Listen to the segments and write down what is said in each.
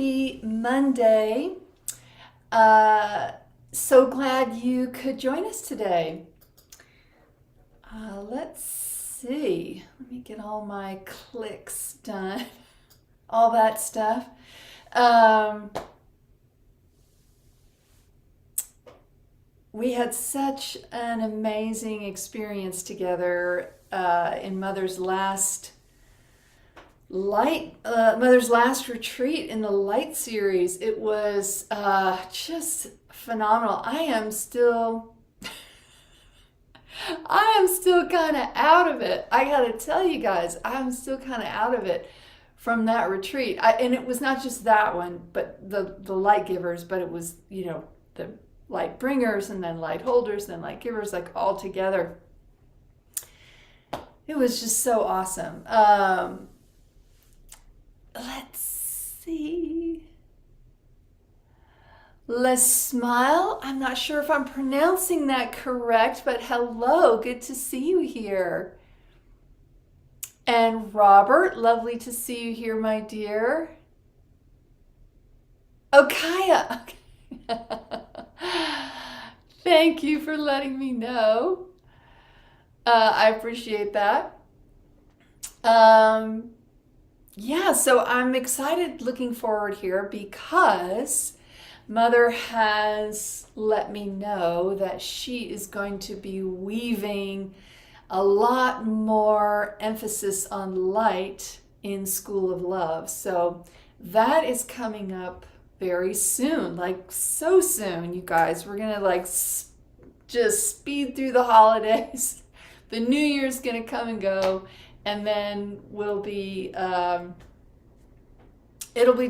Happy Monday. So glad you could join us today. Let's see. Let me get all my clicks done, all that stuff. We had such an amazing experience together in Mother's last retreat in the Light series. It was just phenomenal. I am still kind of out of it. I got to tell you guys, I'm still kind of out of it from that retreat. And it was not just that one, but the light givers, but it was, the light bringers and then light holders, then light givers, like all together. It was just so awesome. Let's see. Les Smile. I'm not sure if I'm pronouncing that correct, but hello, good to see you here. And Robert, lovely to see you here, my dear. Oh, Kaya. Thank you for letting me know. I appreciate that. Yeah, so I'm excited, looking forward here because Mother has let me know that she is going to be weaving a lot more emphasis on light in School of Love. So that is coming up very soon, like so soon, you guys. We're gonna just speed through the holidays. The New Year's gonna come and go, and then it'll be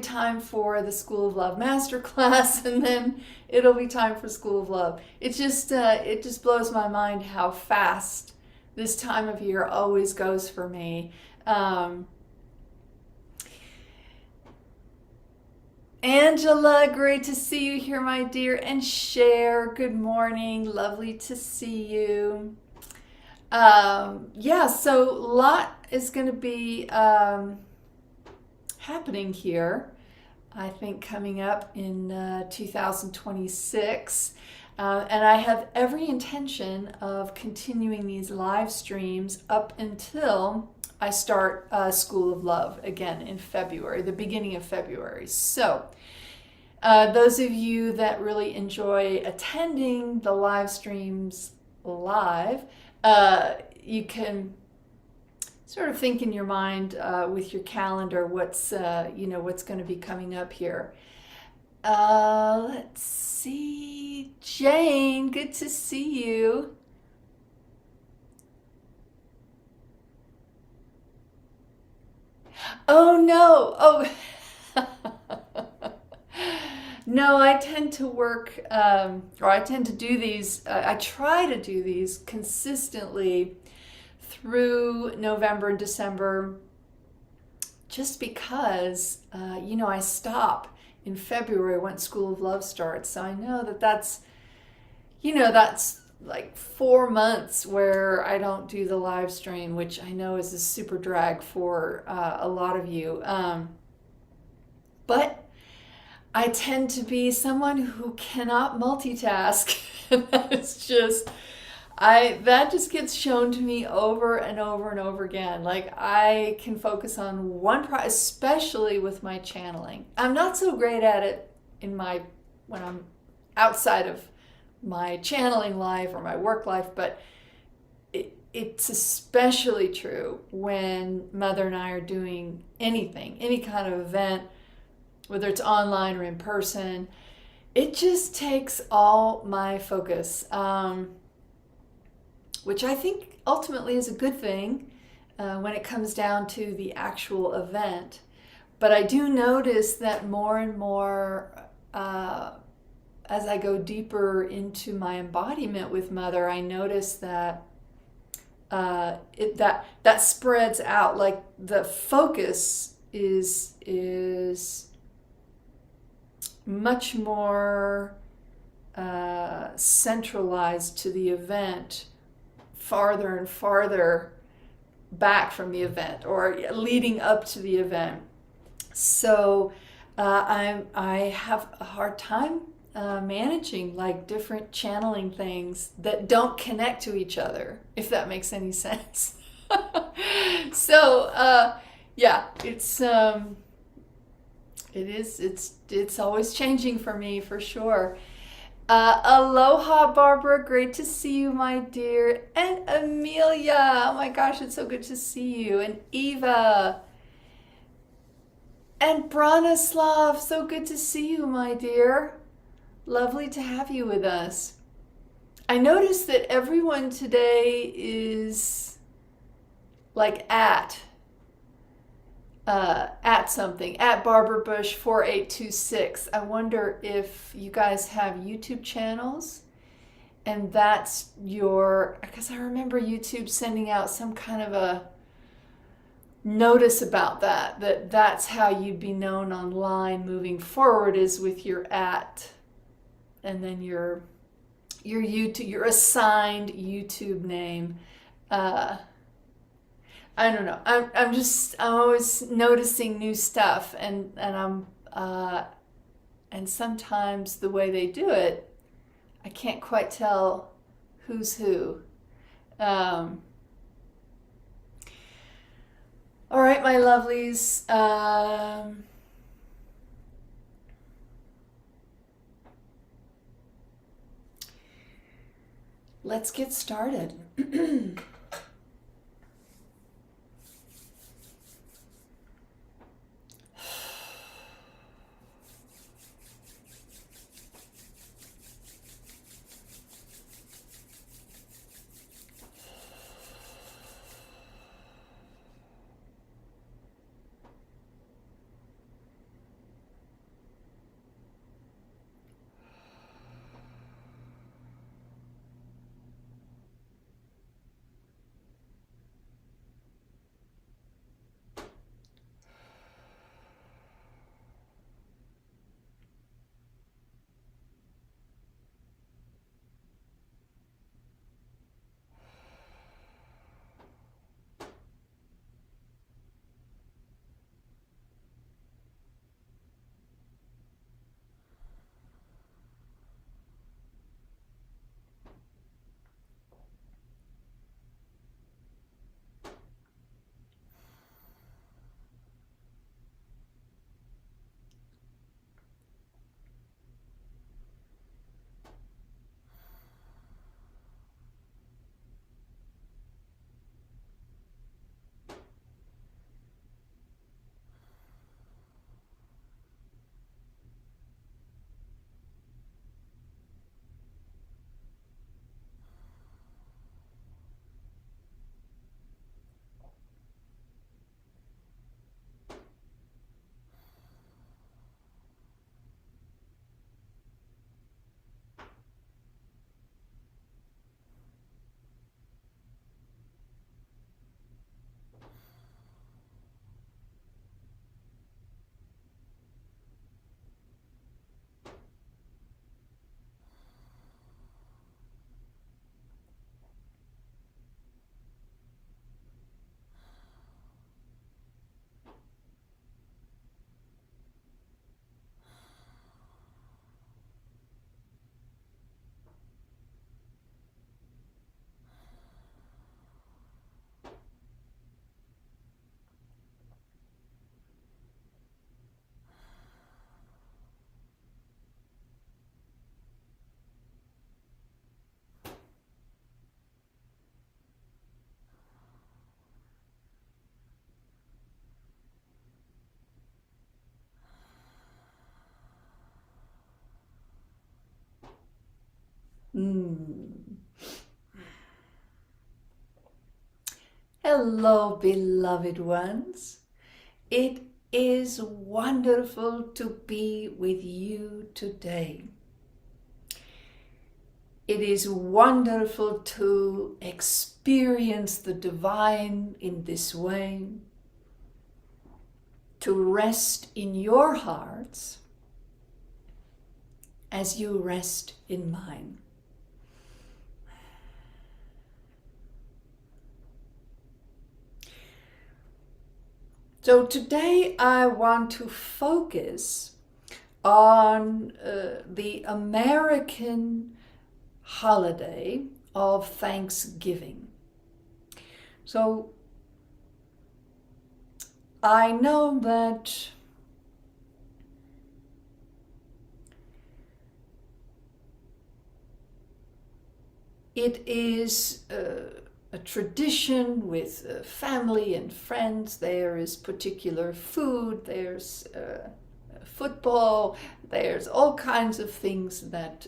time for the School of Love Masterclass, and then it'll be time for School of Love. It just blows my mind how fast this time of year always goes for me. Angela, great to see you here, my dear. And Cher, good morning. Lovely to see you. Yeah, so a lot is going to be happening here, I think, coming up in 2026. And I have every intention of continuing these live streams up until I start School of Love again in February, the beginning of February. So those of you that really enjoy attending the live streams live, you can sort of think in your mind with your calendar what's going to be coming up here. Let's see. Jane, good to see you. Oh no. No, I tend to work, or I tend to do these, I try to do these consistently through November and December, just because, I stop in February when School of Love starts. So I know that's like 4 months where I don't do the live stream, which I know is a super drag for a lot of you. But I tend to be someone who cannot multitask. That just gets shown to me over and over and over again. Like, I can focus on one especially with my channeling. I'm not so great at it when I'm outside of my channeling life or my work life, but it's especially true when Mother and I are doing anything, any kind of event, whether it's online or in person. It just takes all my focus, which I think ultimately is a good thing when it comes down to the actual event. But I do notice that more and more as I go deeper into my embodiment with Mother, I notice that that spreads out. Like, the focus is much more centralized to the event, farther and farther back from the event or leading up to the event. So I have a hard time managing like different channeling things that don't connect to each other, if that makes any sense. So yeah, it's always changing for me for sure. Aloha, Barbara. Great to see you, my dear. And Amelia. Oh my gosh, it's so good to see you. And Eva. And Branislav. So good to see you, my dear. Lovely to have you with us. I noticed that everyone today is like at something, at Barbara Bush 4826. I wonder if you guys have YouTube channels and that's your, because I remember YouTube sending out some kind of a notice about that's how you'd be known online moving forward, is with your at, and then your YouTube, your assigned YouTube name. I don't know. I'm always noticing new stuff, and sometimes the way they do it, I can't quite tell who's who. Um, all right, my lovelies. Let's get started. Mm. Hello, beloved ones. It is wonderful to be with you today. It is wonderful to experience the divine in this way, to rest in your hearts as you rest in mine. So today I want to focus on the American holiday of Thanksgiving. So I know that it is a tradition with family and friends. There is particular food, there's football, there's all kinds of things that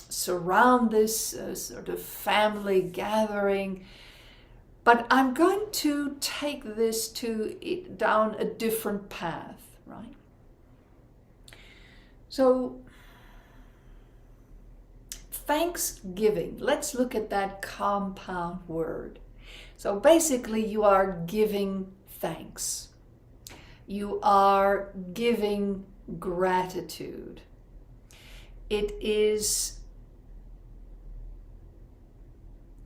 surround this sort of family gathering. But I'm going to take this down a different path, right? So, Thanksgiving, let's look at that compound word. So basically, you are giving thanks. You are giving gratitude. It is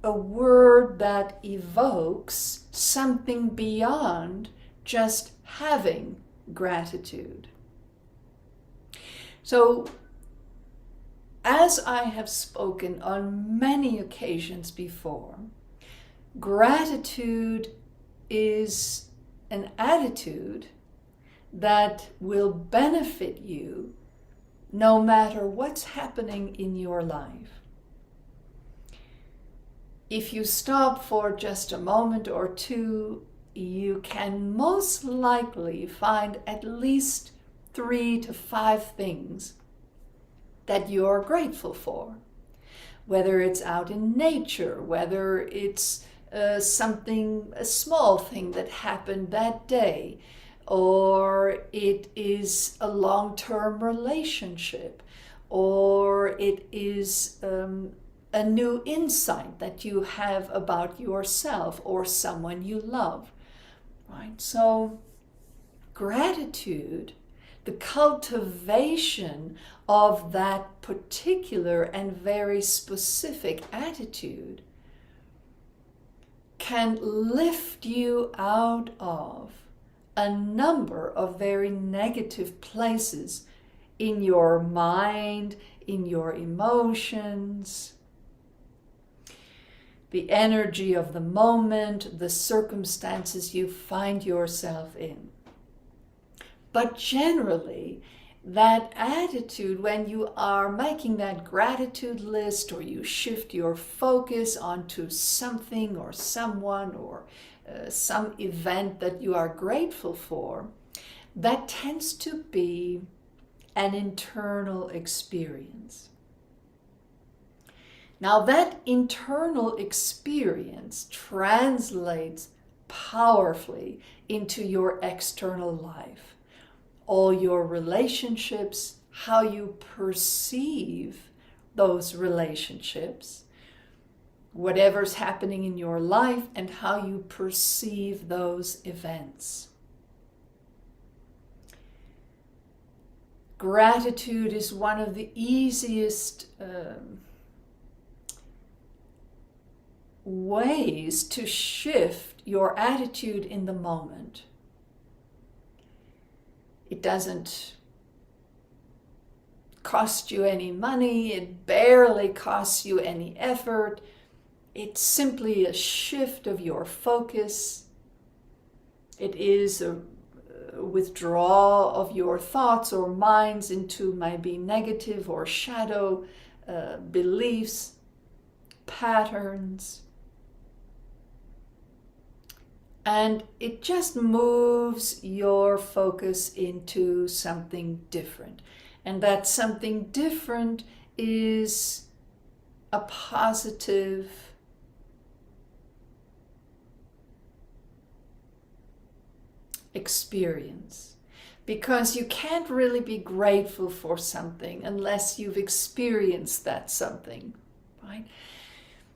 a word that evokes something beyond just having gratitude. So, as I have spoken on many occasions before, gratitude is an attitude that will benefit you no matter what's happening in your life. If you stop for just a moment or two, you can most likely find at least 3 to 5 things that you're grateful for. Whether it's out in nature, whether it's a small thing that happened that day, or it is a long-term relationship, or it is a new insight that you have about yourself or someone you love, right? So gratitude, the cultivation of that particular and very specific attitude, can lift you out of a number of very negative places in your mind, in your emotions, the energy of the moment, the circumstances you find yourself in. But generally, that attitude, when you are making that gratitude list, or you shift your focus onto something or someone or some event that you are grateful for, that tends to be an internal experience. Now, that internal experience translates powerfully into your external life. All your relationships, how you perceive those relationships, whatever's happening in your life, and how you perceive those events. Gratitude is one of the easiest ways to shift your attitude in the moment. It doesn't cost you any money, it barely costs you any effort. It's simply a shift of your focus. It is a withdrawal of your thoughts or minds into maybe negative or shadow beliefs, patterns. And it just moves your focus into something different. And that something different is a positive experience. Because you can't really be grateful for something unless you've experienced that something, right?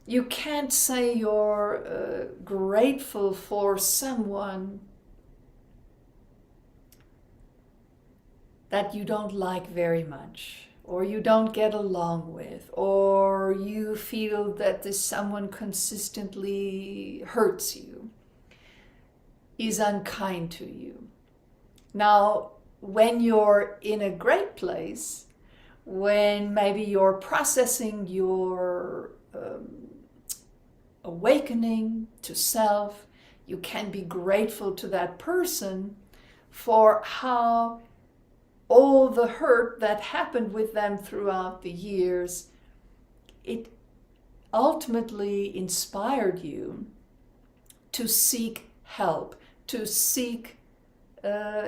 You can't say you're grateful for someone that you don't like very much, or you don't get along with, or you feel that this someone consistently hurts you. is unkind to you. Now, when you're in a great place, when maybe you're processing your awakening to self, you can be grateful to that person for how all the hurt that happened with them throughout the years, it ultimately inspired you to seek help, to seek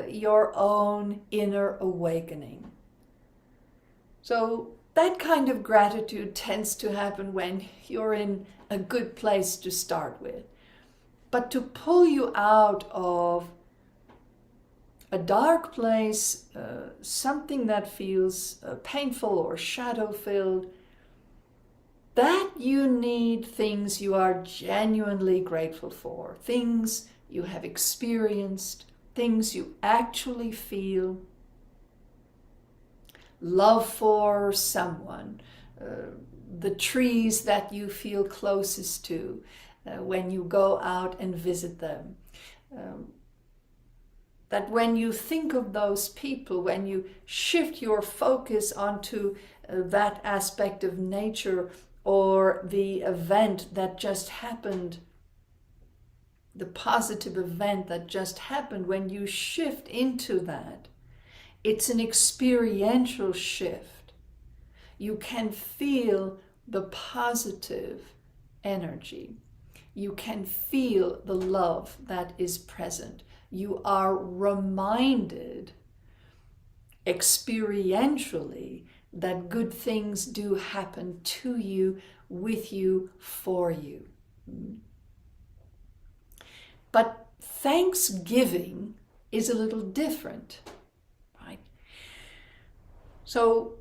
your own inner awakening. So that kind of gratitude tends to happen when you're in a good place to start with. But to pull you out of a dark place, something that feels painful or shadow-filled, that you need things you are genuinely grateful for, things you have experienced, things you actually feel, love for someone, the trees that you feel closest to when you go out and visit them. That when you think of those people, when you shift your focus onto that aspect of nature or the event that just happened, the positive event that just happened, when you shift into that, it's an experiential shift. You can feel the positive energy. You can feel the love that is present. You are reminded experientially that good things do happen to you, with you, for you. But Thanksgiving is a little different, right? So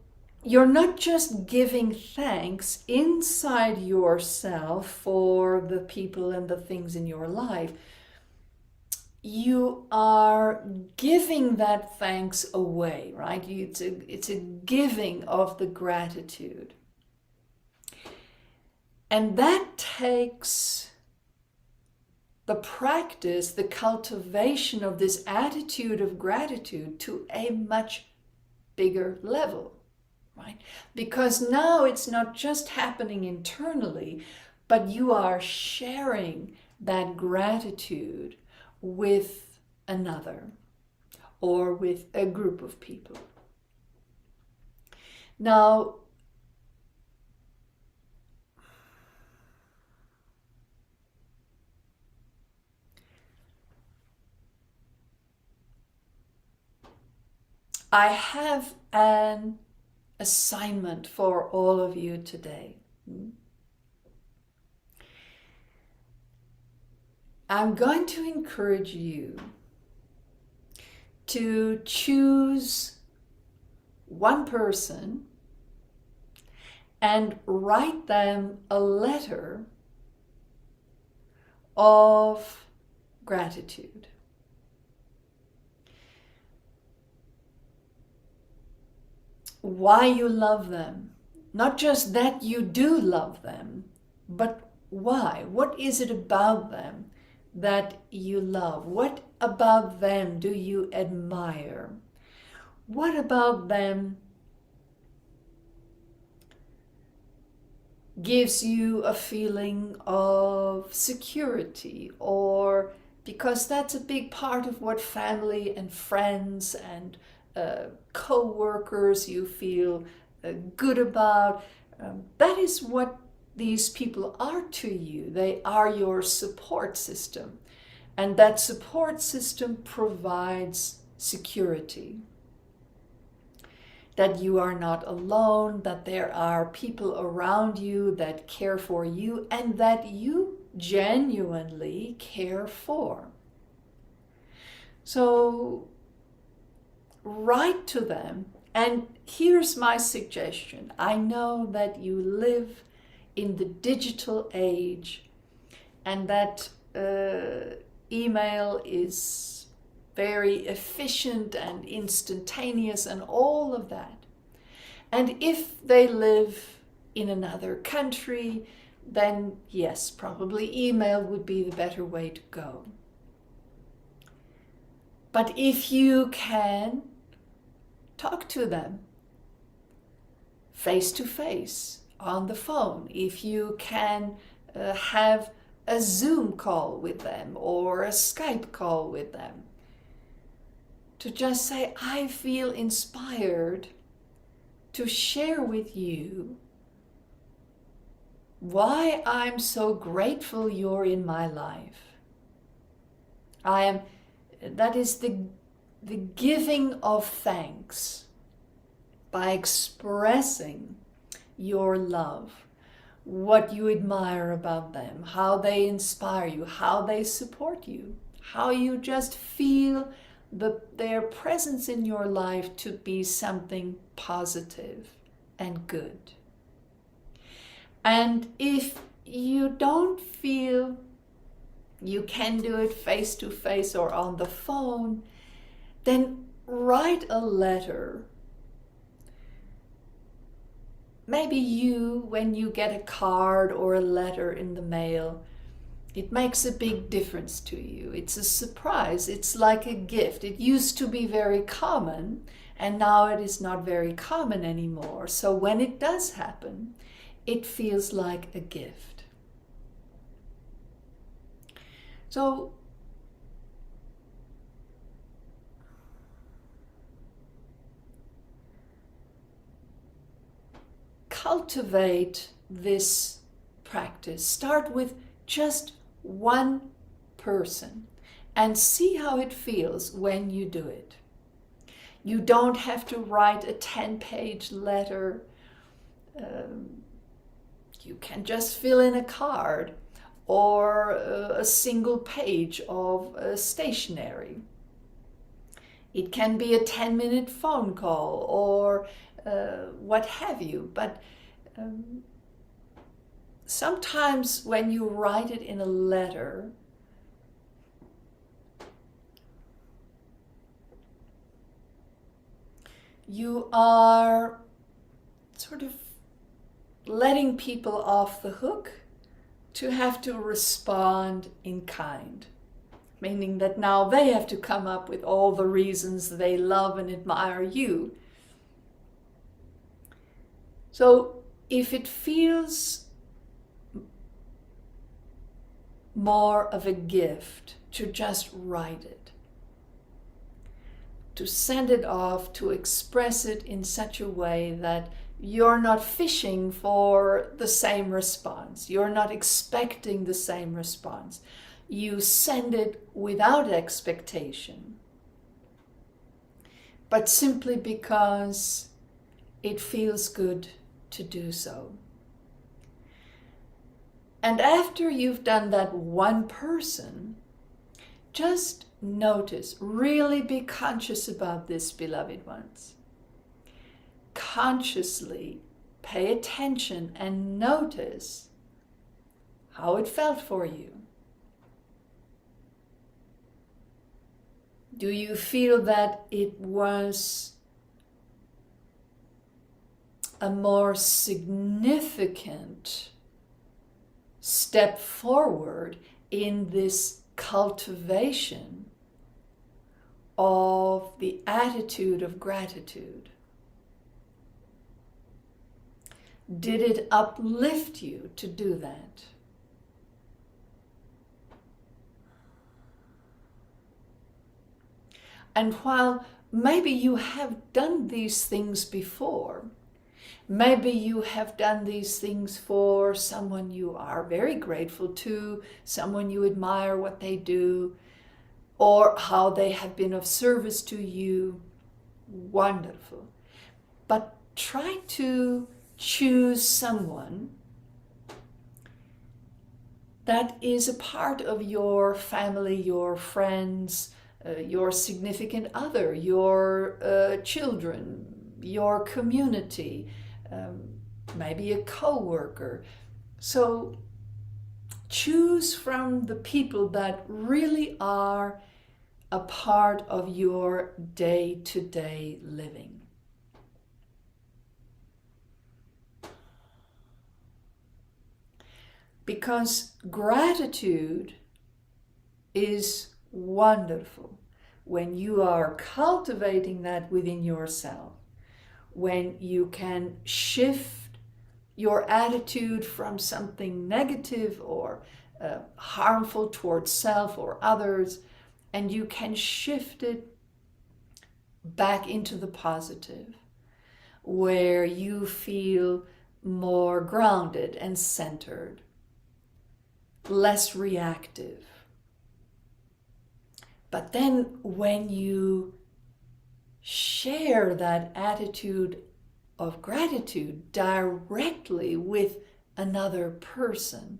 you're not just giving thanks inside yourself for the people and the things in your life. You are giving that thanks away, right? It's a giving of the gratitude. And that takes the practice, the cultivation of this attitude of gratitude to a much bigger level, right? Because now it's not just happening internally, but you are sharing that gratitude with another or with a group of people. Now, I have an assignment for all of you today. I'm going to encourage you to choose one person and write them a letter of gratitude. Why you love them. Not just that you do love them, but why? What is it about them that you love? What about them do you admire? What about them gives you a feeling of security? Or because that's a big part of what family and friends and co-workers you feel good about. That is what these people are to you. They are your support system. And that support system provides security. That you are not alone, that there are people around you that care for you and that you genuinely care for. So write to them. And here's my suggestion. I know that you live in the digital age and that email is very efficient and instantaneous and all of that. And if they live in another country, then yes, probably email would be the better way to go. But if you can talk to them face to face on the phone, if you can have a Zoom call with them or a Skype call with them, to just say, I feel inspired to share with you why I'm so grateful you're in my life. That is the giving of thanks by expressing your love, what you admire about them, how they inspire you, how they support you, how you just feel their presence in your life to be something positive and good. And if you don't feel you can do it face to face or on the phone, then write a letter. Maybe when you get a card or a letter in the mail, it makes a big difference to you. It's a surprise. It's like a gift. It used to be very common, and now it is not very common anymore. So when it does happen, it feels like a gift. So cultivate this practice. Start with just one person and see how it feels when you do it. You don't have to write a 10-page letter. You can just fill in a card or a single page of stationery. It can be a 10-minute phone call or what have you, but sometimes when you write it in a letter, you are sort of letting people off the hook to have to respond in kind, meaning that now they have to come up with all the reasons they love and admire you. So if it feels more of a gift to just write it, to send it off, to express it in such a way that you're not fishing for the same response, you're not expecting the same response, you send it without expectation, but simply because it feels good to do so. And after you've done that one person, just notice, really be conscious about this, beloved ones. Consciously pay attention and notice how it felt for you. Do you feel that it was a more significant step forward in this cultivation of the attitude of gratitude? Did it uplift you to do that? And while maybe you have done these things before, maybe you have done these things for someone you are very grateful to, someone you admire what they do, or how they have been of service to you. Wonderful. But try to choose someone that is a part of your family, your friends, your significant other, your children, your community, maybe a co-worker. So choose from the people that really are a part of your day-to-day living. Because gratitude is wonderful. when you are cultivating that within yourself, when you can shift your attitude from something negative or harmful towards self or others, and you can shift it back into the positive, where you feel more grounded and centered, less reactive. But then when you share that attitude of gratitude directly with another person,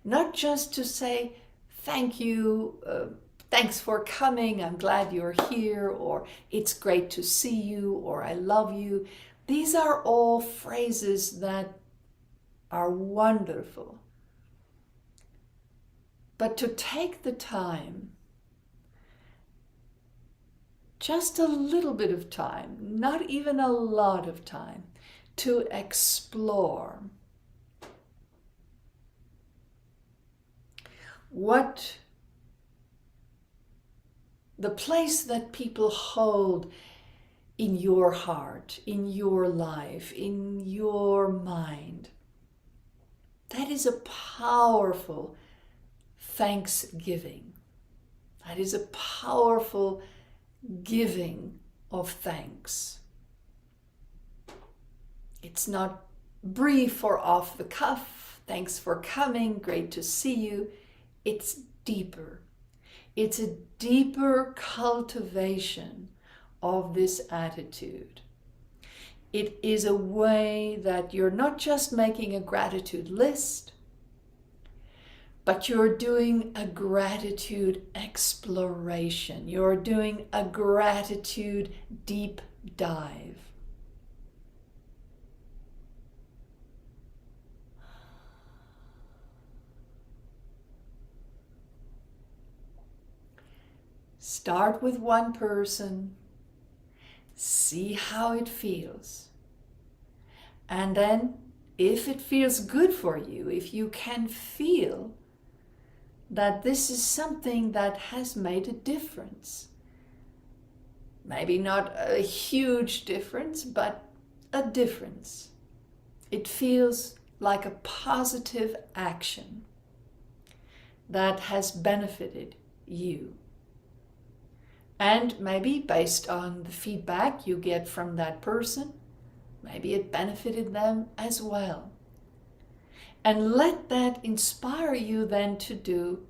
not just to say, thank you, thanks for coming, I'm glad you're here, or it's great to see you, or I love you. These are all phrases that are wonderful. But to take the time, just a little bit of time, not even a lot of time, to explore what the place that people hold in your heart, in your life, in your mind. That is a powerful thanksgiving. That is a powerful giving of thanks. It's not brief or off the cuff. Thanks for coming, great to see you. It's deeper. It's a deeper cultivation of this attitude. It is a way that you're not just making a gratitude list, but you're doing a gratitude exploration. You're doing a gratitude deep dive. Start with one person, see how it feels. And then, if it feels good for you, if you can feel that this is something that has made a difference, maybe not a huge difference, but a difference. It feels like a positive action that has benefited you. And maybe based on the feedback you get from that person, maybe it benefited them as well. And let that inspire you then to do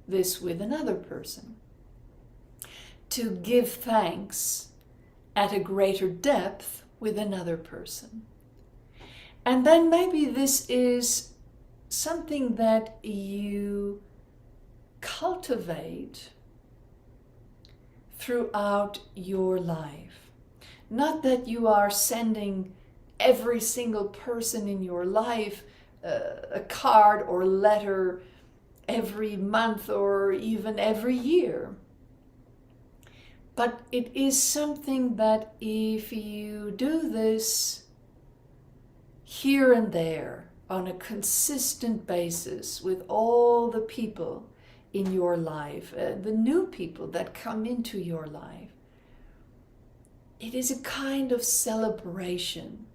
this with another person. To give thanks at a greater depth with another person. And then maybe this is something that you cultivate throughout your life. Not that you are sending every single person in your life a card or letter every month or even every year. But it is something that if you do this here and there on a consistent basis with all the people in your life, the new people that come into your life, it is a kind of celebration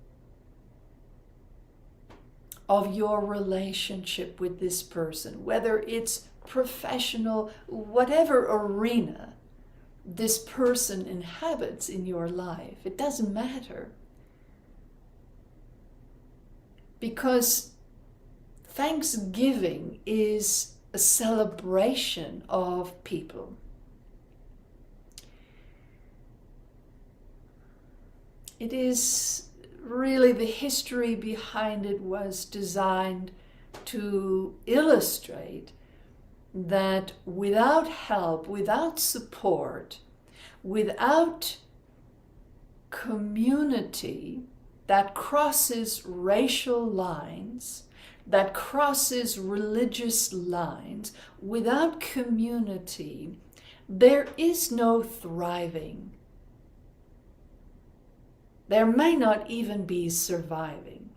of your relationship with this person, whether it's professional, whatever arena this person inhabits in your life. It doesn't matter. Because Thanksgiving is a celebration of people. It is really, the history behind it was designed to illustrate that without help, without support, without community that crosses racial lines, that crosses religious lines, without community, there is no thriving. There may not even be surviving.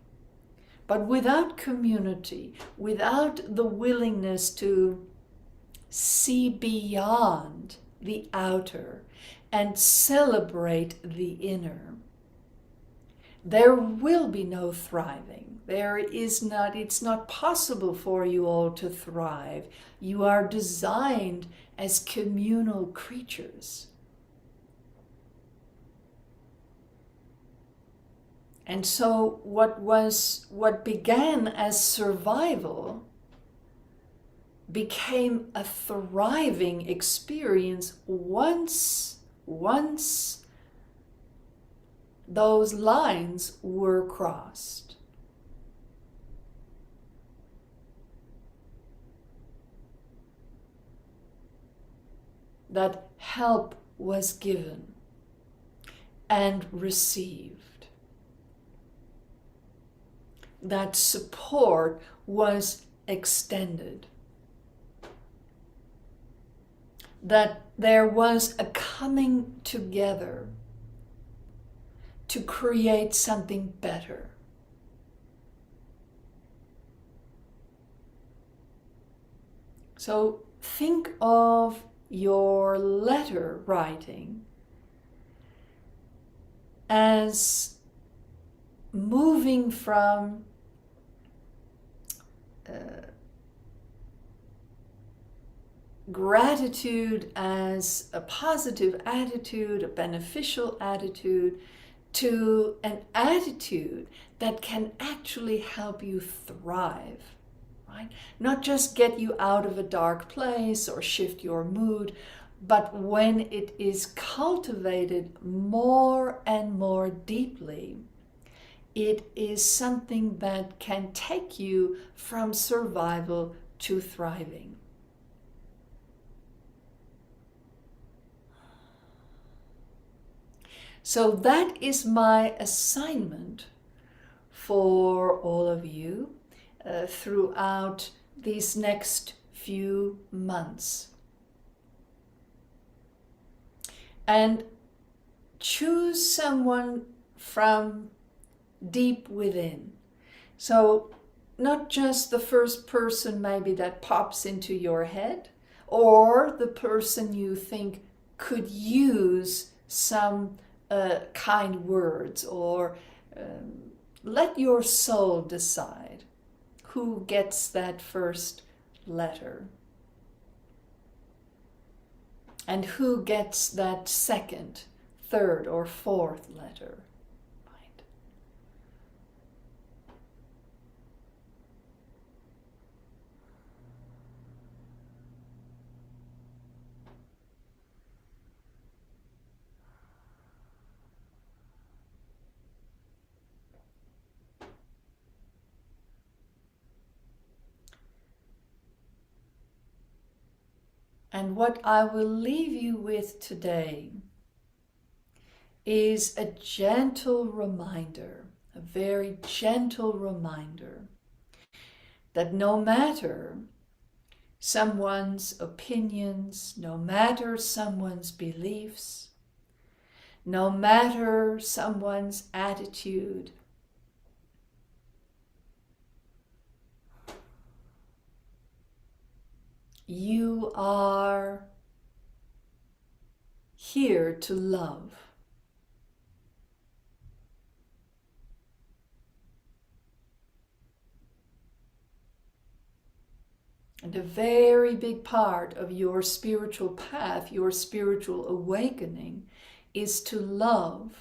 But without community, without the willingness to see beyond the outer and celebrate the inner, there will be no thriving. It's not possible for you all to thrive. You are designed as communal creatures. And so what began as survival became a thriving experience once those lines were crossed. That help was given and received. That support was extended. That there was a coming together to create something better. So think of your letter writing as moving from gratitude as a positive attitude, a beneficial attitude, to an attitude that can actually help you thrive, right? Not just get you out of a dark place or shift your mood, but when it is cultivated more and more deeply, it is something that can take you from survival to thriving. So that is my assignment for all of you throughout these next few months. And choose someone from deep within. So not just the first person maybe that pops into your head, or the person you think could use some kind words, or let your soul decide who gets that first letter and who gets that second, third, or fourth letter. Right? And what I will leave you with today is a gentle reminder, a very gentle reminder, that no matter someone's opinions, no matter someone's beliefs, no matter someone's attitude, you are here to love. And a very big part of your spiritual path, your spiritual awakening, is to love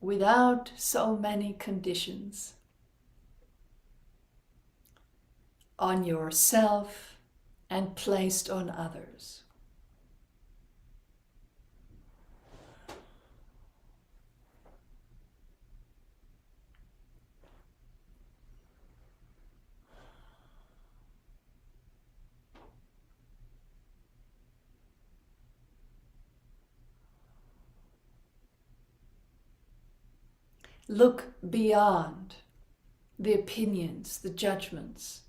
without so many conditions on yourself and placed on others. Look beyond the opinions, the judgments.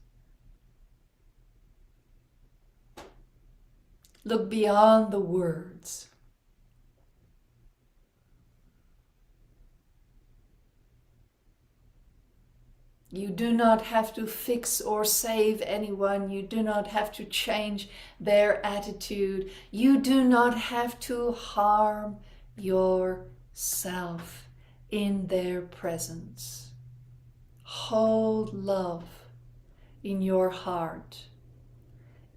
Look beyond the words. You do not have to fix or save anyone. You do not have to change their attitude. You do not have to harm yourself in their presence. Hold love in your heart.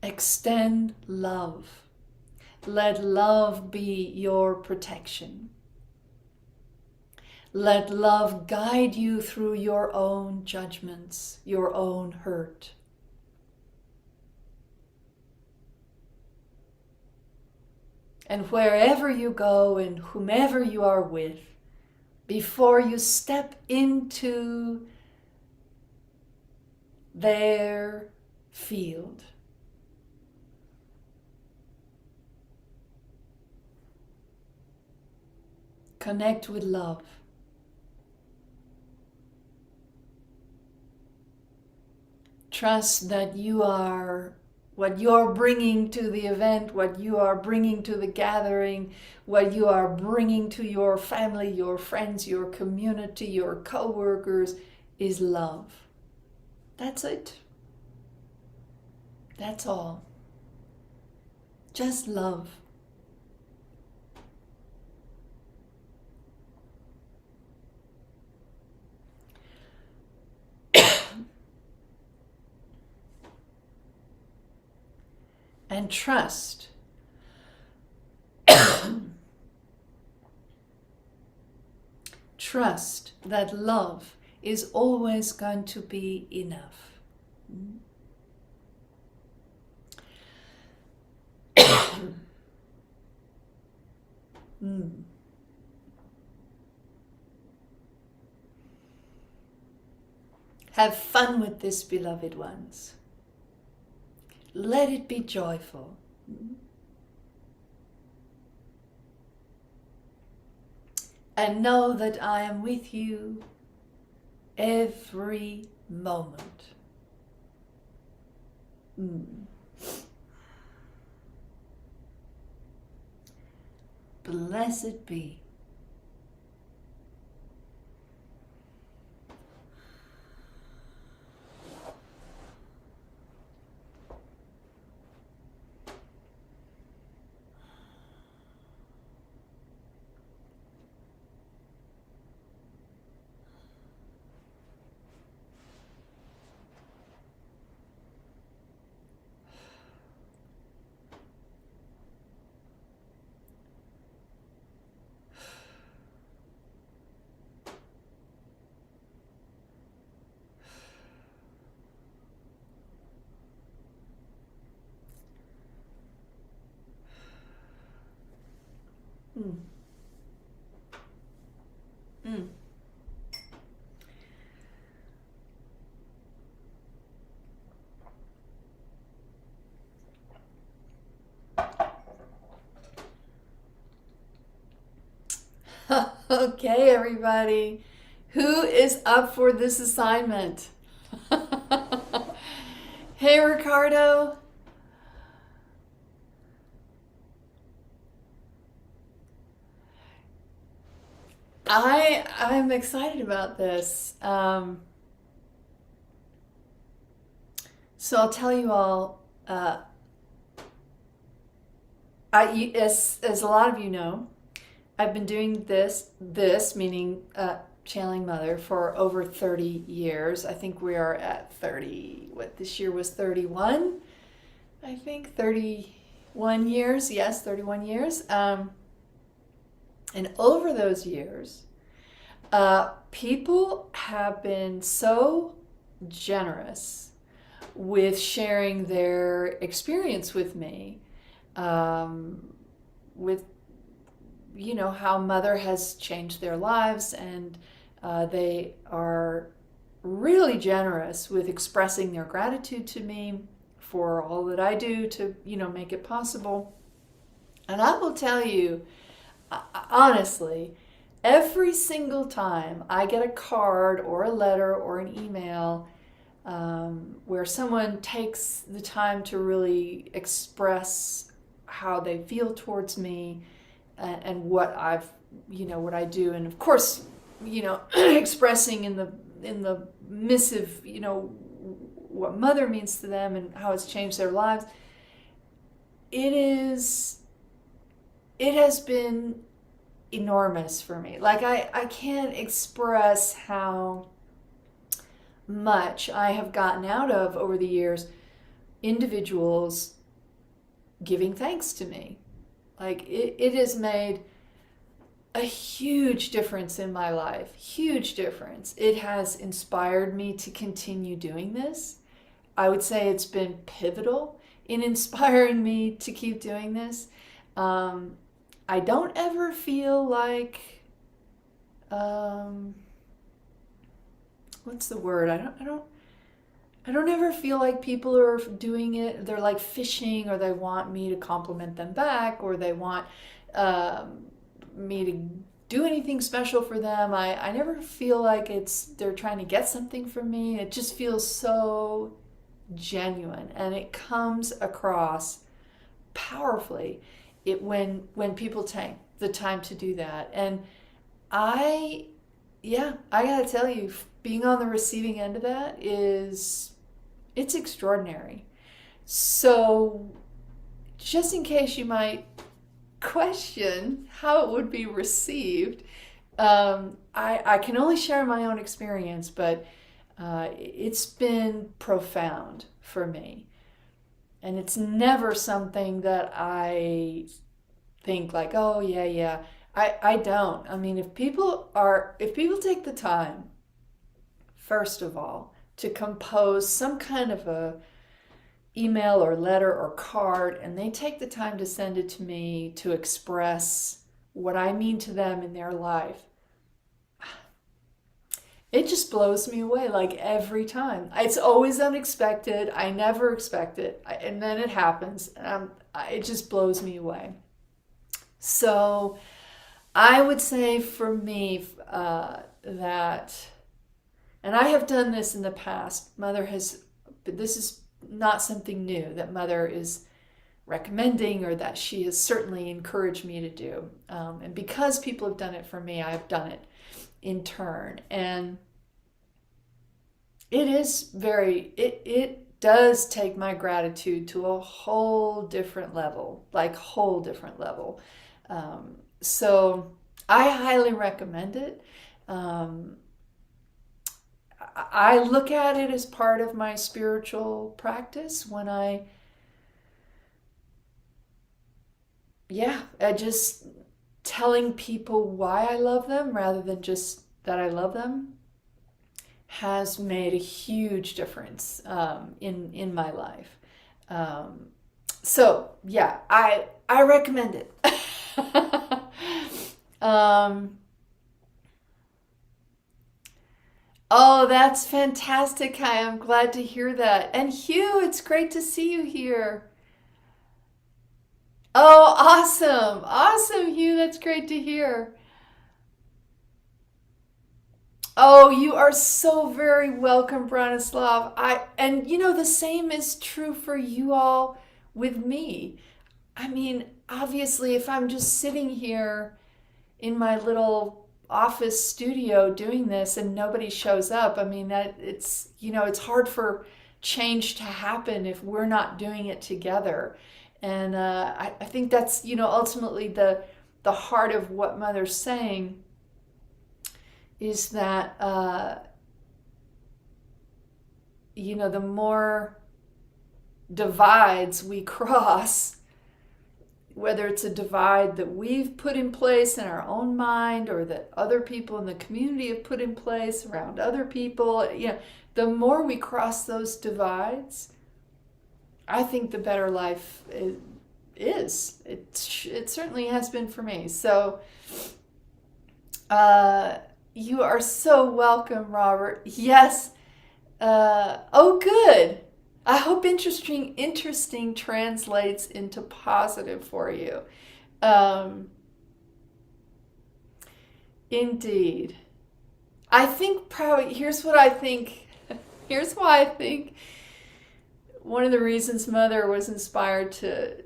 Extend love. Let love be your protection. Let love guide you through your own judgments, your own hurt. And wherever you go and whomever you are with, before you step into their field, connect with love. Trust that you are what you're bringing to the event, what you are bringing to the gathering, what you are bringing to your family, your friends, your community, your co-workers is love. That's it. That's all. Just love. And trust trust that love is always going to be enough. Have fun with this, beloved ones. Let it be joyful. And know that I am with you every moment. Blessed be. Okay, everybody, who is up for this assignment? Hey, Ricardo. I'm excited about this. So I'll tell you all. As a lot of you know, I've been doing this meaning channeling Mother for over 30 years. I think we are at 30. What this year was 31. I think 31 years. Yes, 31 years. And over those years, people have been so generous with sharing their experience with me, with how Mother has changed their lives, and they are really generous with expressing their gratitude to me for all that I do to make it possible. And I will tell you, honestly, every single time I get a card or a letter or an email where someone takes the time to really express how they feel towards me and what what I do, and of course, expressing in the missive, what mother means to them and how it's changed their lives. It has been enormous for me. Like I can't express how much I have gotten out of over the years individuals giving thanks to me. Like it has made a huge difference in my life. Huge difference. It has inspired me to continue doing this. I would say it's been pivotal in inspiring me to keep doing this. I don't ever feel like, what's the word? I don't ever feel like people are doing it. They're like fishing, or they want me to compliment them back, or they want me to do anything special for them. I never feel like they're trying to get something from me. It just feels so genuine, and it comes across powerfully when people take the time to do that. And I gotta tell you, being on the receiving end of that it's extraordinary. So just in case you might question how it would be received, I can only share my own experience, but it's been profound for me. And it's never something that I think like, oh yeah. I don't. I mean, if people take the time, first of all, to compose some kind of a email or letter or card, and they take the time to send it to me to express what I mean to them in their life, it just blows me away, like every time. It's always unexpected. I never expect it. And then it happens. And it just blows me away. So I would say for me that, and I have done this in the past, but this is not something new that Mother is recommending, or that she has certainly encouraged me to do. And because people have done it for me, I've done it in turn. And it does take my gratitude to a whole different level, so I highly recommend it. I look at it as part of my spiritual practice when I just telling people why I love them rather than just that I love them has made a huge difference in my life. So yeah, I recommend it. Oh, that's fantastic, Kai. I'm glad to hear that. And Hugh, it's great to see you here. Oh, awesome. Awesome, Hugh. That's great to hear. Oh, you are so very welcome, Branislav. And the same is true for you all with me. I mean, obviously, if I'm just sitting here in my little office studio doing this and nobody shows up, I mean, that it's hard for change to happen if we're not doing it together. And I think that's ultimately the heart of what Mother's saying, is that the more divides we cross, whether it's a divide that we've put in place in our own mind, or that other people in the community have put in place around other people, the more we cross those divides, I think the better life is. It certainly has been for me. So you are so welcome, Robert. Yes. Oh, good. I hope interesting translates into positive for you. Indeed. I think probably, here's what I think. Here's why I think one of the reasons Mother was inspired to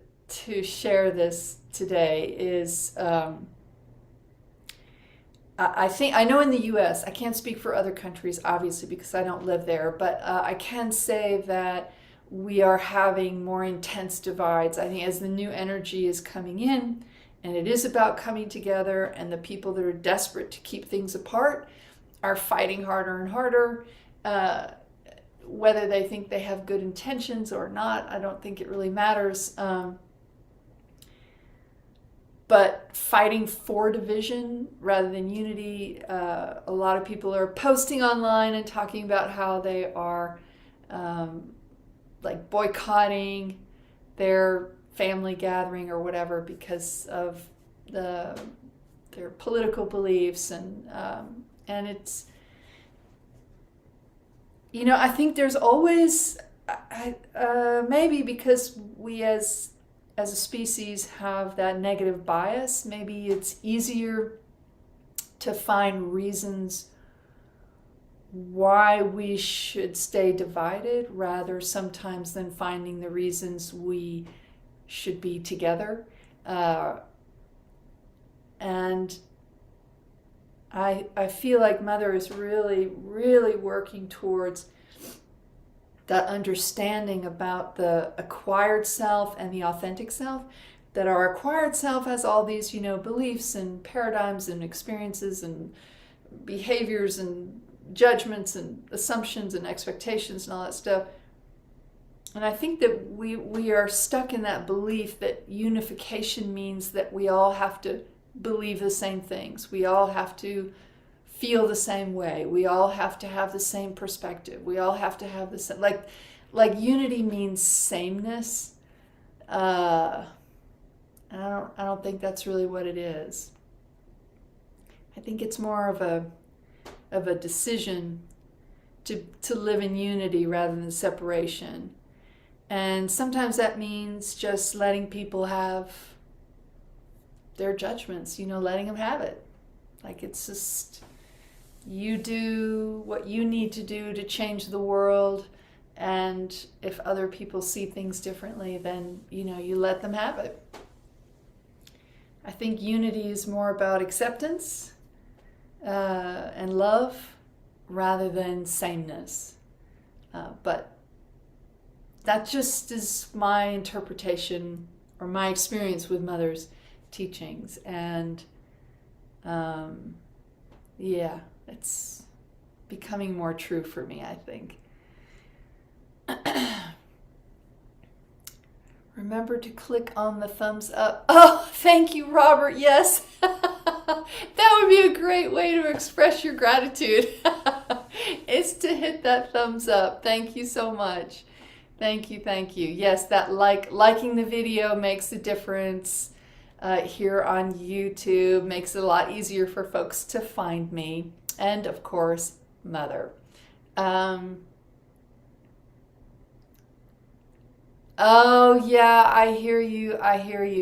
share this today is I think, I know in the US, I can't speak for other countries, obviously, because I don't live there, but I can say that we are having more intense divides. I think as the new energy is coming in, and it is about coming together, and the people that are desperate to keep things apart are fighting harder and harder. Whether they think they have good intentions or not, I don't think it really matters. But fighting for division rather than unity. A lot of people are posting online and talking about how they are like boycotting their family gathering or whatever because of their political beliefs, and it's, I think there's always maybe because we as a species have that negative bias, maybe it's easier to find reasons why we should stay divided rather sometimes than finding the reasons we should be together. And I feel like Mother is really, really working towards that understanding about the acquired self and the authentic self, that our acquired self has all these, beliefs and paradigms and experiences and behaviors and judgments and assumptions and expectations and all that stuff. And I think that we are stuck in that belief that unification means that we all have to believe the same things. We all have to feel the same way. We all have to have the same perspective. We all have to have the same, like unity means sameness. I don't think that's really what it is. I think it's more of a decision to live in unity rather than separation. And sometimes that means just letting people have their judgments, letting them have it. Like, it's just, you do what you need to do to change the world, and if other people see things differently, then, you let them have it. I think unity is more about acceptance and love rather than sameness. But that just is my interpretation or my experience with Mother's teachings. And it's becoming more true for me, I think. Remember to click on the thumbs up. Oh, thank you, Robert. Yes. That would be a great way to express your gratitude. Is to hit that thumbs up. Thank you so much. Thank you. Yes, that liking the video makes a difference here on YouTube. Makes it a lot easier for folks to find me. And of course, Mother. Oh, yeah, I hear you.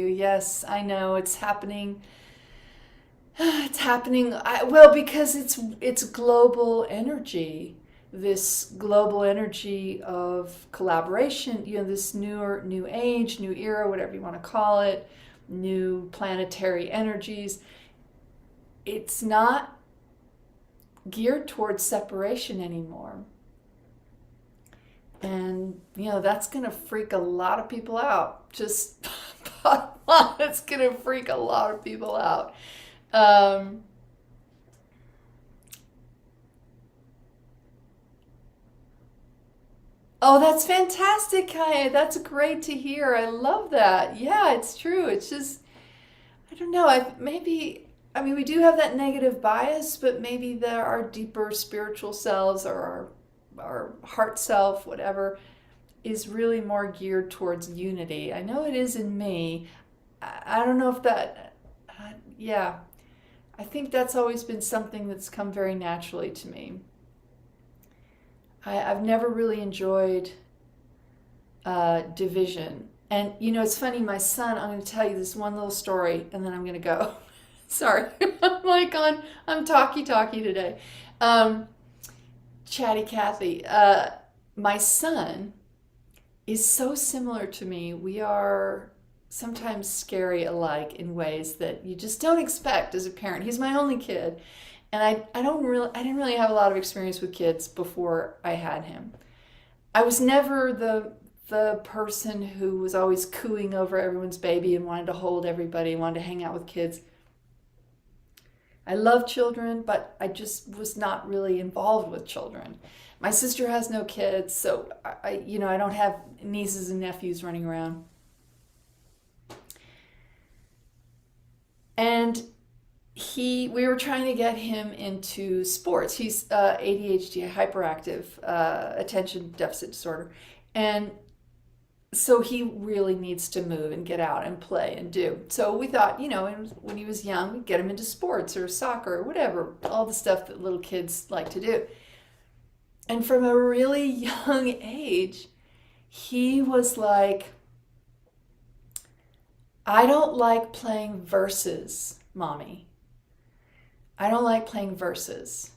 Yes, I know it's happening. It's happening. Because it's global energy. This global energy of collaboration. This new age, new era, whatever you want to call it, new planetary energies. It's not geared towards separation anymore. And, that's going to freak a lot of people out. Just, it's going to freak a lot of people out. Oh, that's fantastic, Kaya. That's great to hear. I love that. Yeah, it's true. It's just, I don't know. We do have that negative bias, but maybe our deeper spiritual selves or our heart self, whatever, is really more geared towards unity. I know it is in me. I don't know if that, I think that's always been something that's come very naturally to me. I've never really enjoyed division. And, it's funny, my son, I'm going to tell you this one little story, and then I'm going to go. Sorry, I'm talky today. Chatty Cathy. My son is so similar to me. We are sometimes scary alike in ways that you just don't expect as a parent. He's my only kid, and I didn't really have a lot of experience with kids before I had him. I was never the person who was always cooing over everyone's baby and wanted to hold everybody and wanted to hang out with kids. I love children, but I just was not really involved with children. My sister has no kids, so I don't have nieces and nephews running around. And we were trying to get him into sports. He's ADHD, hyperactive, attention deficit disorder. And so he really needs to move and get out and play and do. So we thought, when he was young, we'd get him into sports or soccer or whatever, all the stuff that little kids like to do. And from a really young age, he was like, I don't like playing versus, Mommy. I don't like playing versus.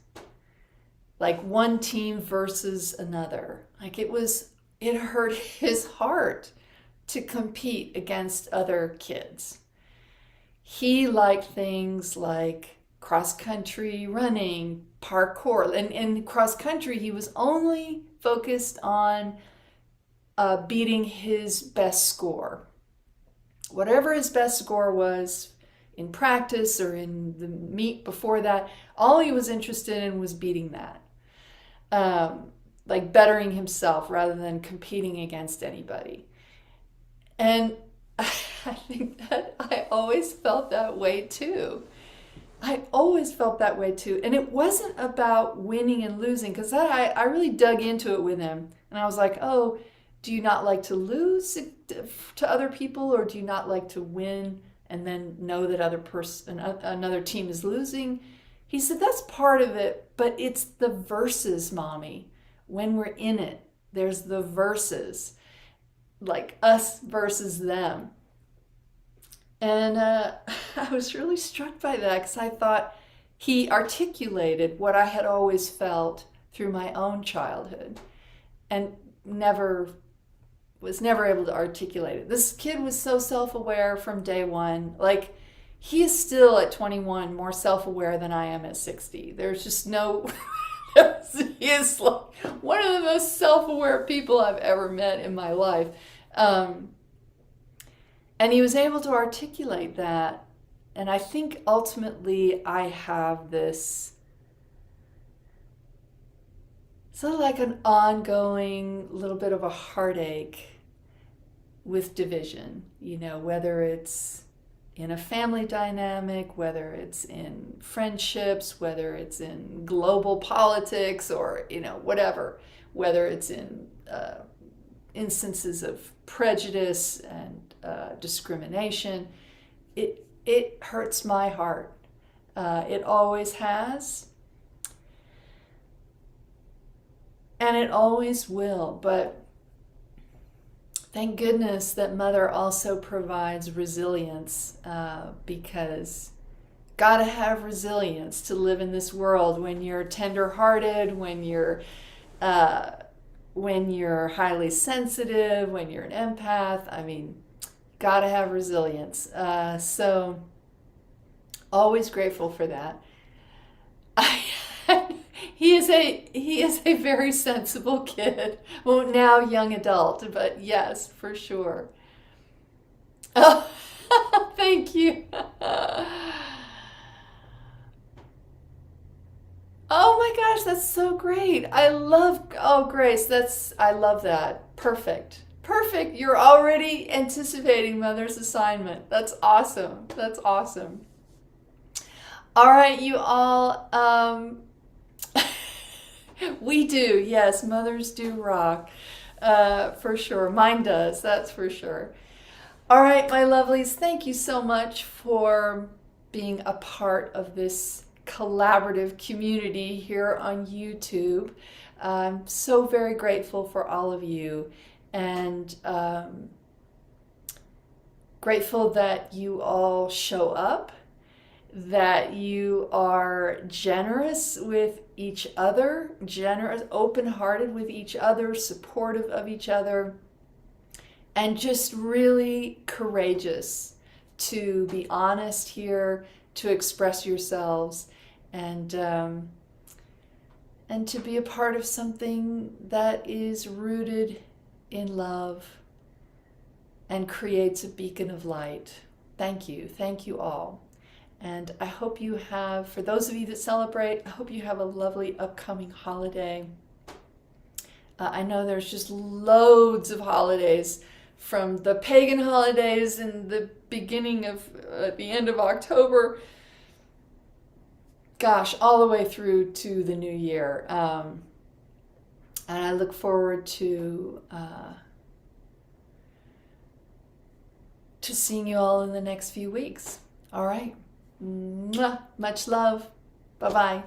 Like one team versus another. Like it hurt his heart to compete against other kids. He liked things like cross country running, parkour. And in cross country, he was only focused on beating his best score. Whatever his best score was in practice or in the meet before that, all he was interested in was beating that. Like bettering himself rather than competing against anybody. And I think that I always felt that way too. I always felt that way too. And it wasn't about winning and losing, because I really dug into it with him. And I was like, oh, do you not like to lose to other people, or do you not like to win and then know that another team is losing? He said, that's part of it, but it's the versus, Mommy. When we're in it, there's the versus, like us versus them. And I was really struck by that, because I thought he articulated what I had always felt through my own childhood and was never able to articulate it. This kid was so self-aware from day one. Like, he is still at 21 more self-aware than I am at 60. There's just no... He is like one of the most self-aware people I've ever met in my life. And he was able to articulate that. And I think ultimately I have this sort of like an ongoing little bit of a heartache with division, whether it's in a family dynamic, whether it's in friendships, whether it's in global politics, or, whatever, whether it's in instances of prejudice and discrimination. It hurts my heart. It always has. And it always will. But thank goodness that Mother also provides resilience, because gotta have resilience to live in this world when you're tender-hearted, when you're highly sensitive, when you're an empath. I mean, gotta have resilience. So always grateful for that. He is a very sensible kid. Well, now young adult, but yes, for sure. Oh, thank you. Oh my gosh, that's so great. Grace, I love that. Perfect. Perfect. You're already anticipating Mother's assignment. That's awesome. That's awesome. All right, you all. We do. Yes, mothers do rock. For sure. Mine does. That's for sure. All right, my lovelies. Thank you so much for being a part of this collaborative community here on YouTube. I'm so very grateful for all of you, and grateful that you all show up, that you are generous with each other, open-hearted with each other, supportive of each other, and just really courageous to be honest here, to express yourselves, and and to be a part of something that is rooted in love and creates a beacon of light. Thank you all. And I hope you have, for those of you that celebrate, I hope you have a lovely upcoming holiday. I know there's just loads of holidays, from the pagan holidays in the beginning of, the end of October, gosh, all the way through to the new year. And I look forward to seeing you all in the next few weeks. All right. Mwah. Much love. Bye-bye.